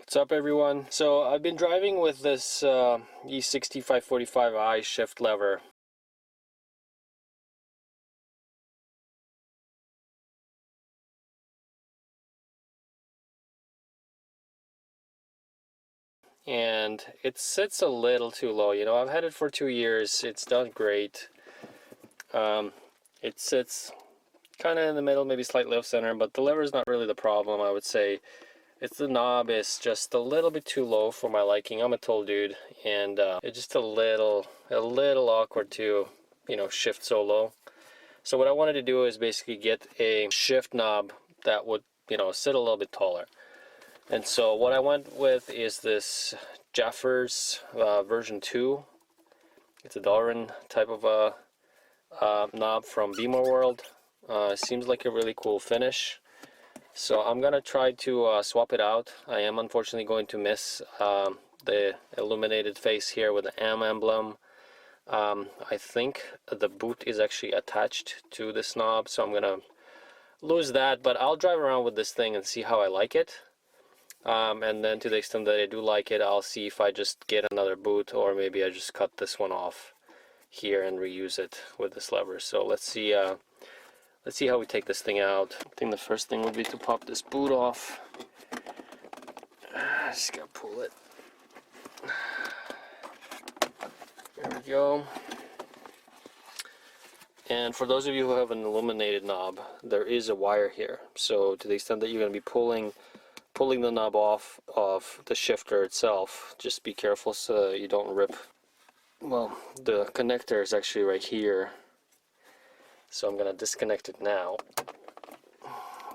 What's up, everyone? So I've been driving with this E4545i shift lever. And it sits a little too low. You know, I've had it for 2 years. It's done great. It sits kind of in the middle, maybe slightly off center, but the lever is not really the problem, I would say. It's the knob is just a little bit too low for my liking. I'm a tall dude, and it's just a little awkward to, you know, shift so low. So what I wanted to do is basically get a shift knob that would, you know, sit a little bit taller. And so what I went with is this Jaffster's version 2. It's a Dalrin type of a knob from Bimmerworld. Seems like a really cool finish. So I'm gonna try to swap it out. I am unfortunately going to miss the illuminated face here with the M emblem. I think the boot is actually attached to this knob, so I'm gonna lose that, but I'll drive around with this thing and see how I like it. And then to the extent that I do like it, I'll see if I just get another boot, or maybe I just cut this one off here and reuse it with this lever. So let's see how we take this thing out. I think the first thing would be to pop this boot off. Just gotta pull it. There we go. And for those of you who have an illuminated knob, there is a wire here. So to the extent that you're going to be pulling the knob off of the shifter itself, just be careful so you don't rip. Well, the connector is actually right here. So I'm going to disconnect it now.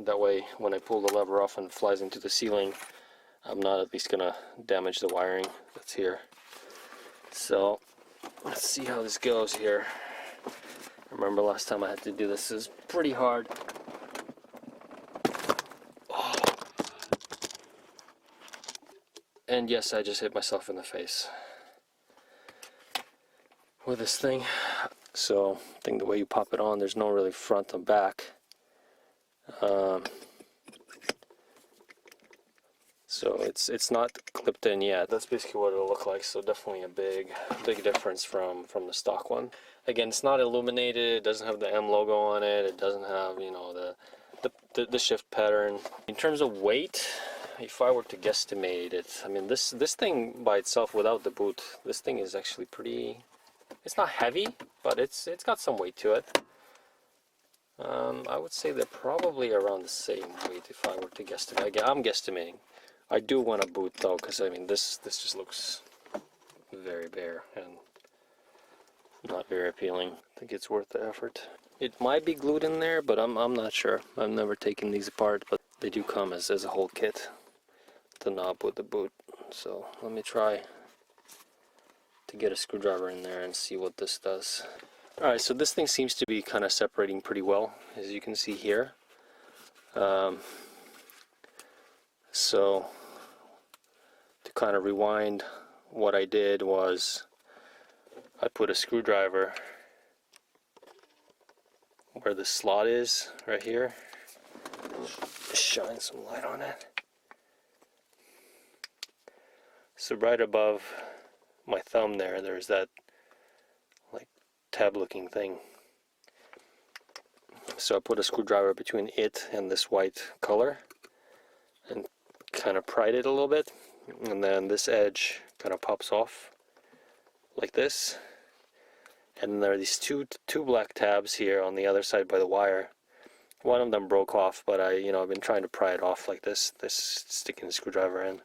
That way, when I pull the lever off and it flies into the ceiling, I'm not at least going to damage the wiring that's here. So let's see how this goes here. I remember last time I had to do this. It was pretty hard. Oh. And yes, I just hit myself in the face with this thing. So I think the way you pop it on, there's no really front and back. So it's not clipped in yet. That's basically what it'll look like. So definitely a big difference from the stock one. Again, it's not illuminated. It doesn't have the M logo on it. It doesn't have, you know, the shift pattern. In terms of weight, if I were to guesstimate it, I mean this thing by itself without the boot, this thing is actually pretty. It's not heavy, but it's got some weight to it. I would say they're probably around the same weight if I were to guesstimate. Again, I'm guesstimating. I do want a boot though, because I mean this just looks very bare and not very appealing. I think it's worth the effort. It might be glued in there, but I'm not sure. I've never taken these apart, but they do come as a whole kit. The knob with the boot. So let me try to get a screwdriver in there and see what this does. Alright, so this thing seems to be kind of separating pretty well, as you can see here. So to kind of rewind, what I did was I put a screwdriver where the slot is, right here. Shine some light on it. So right above my thumb there's that like tab looking thing. So I put a screwdriver between it and this white color and kind of pried it a little bit, and then this edge kind of pops off like this, and there are these two black tabs here on the other side by the wire. One of them broke off, but I've been trying to pry it off like this, sticking the screwdriver in.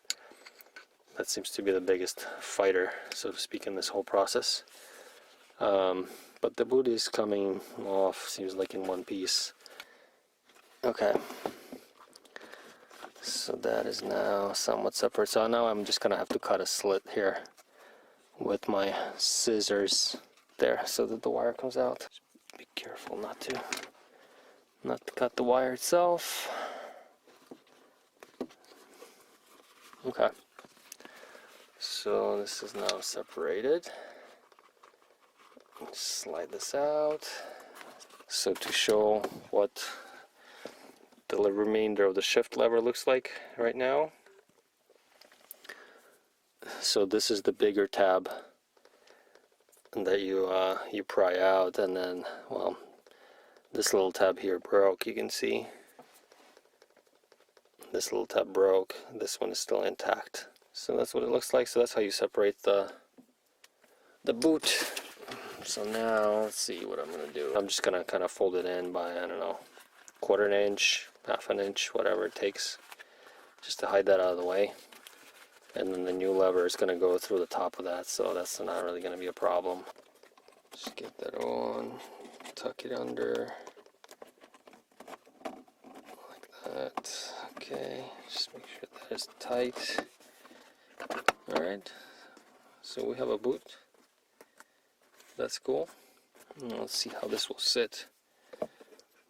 That seems to be the biggest fighter, so to speak, in this whole process. But the boot is coming off, seems like in one piece. Okay. So that is now somewhat separate. So now I'm just gonna have to cut a slit here with my scissors there so that the wire comes out. Just be careful not to cut the wire itself. Okay. So this is now separated. Slide this out. So to show what the remainder of the shift lever looks like right now, So this is the bigger tab that you pry out, and then, well, this little tab here broke. You can see this little tab broke. This one is still intact. So that's what it looks like. So that's how you separate the boot. So now let's see what I'm gonna do. I'm just gonna kind of fold it in by, I don't know, 1/4 inch, 1/2 inch, whatever it takes, just to hide that out of the way. And then the new lever is gonna go through the top of that, so that's not really gonna be a problem. Just get that on, tuck it under, like that. Okay, just make sure that is tight. Alright, so we have a boot. That's cool. Now let's see how this will sit.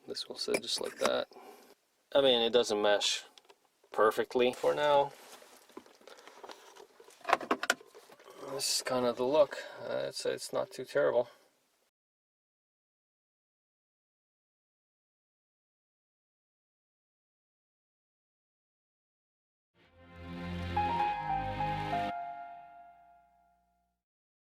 This will sit just like that. I mean, it doesn't mesh perfectly for now. This is kind of the look. It's not too terrible.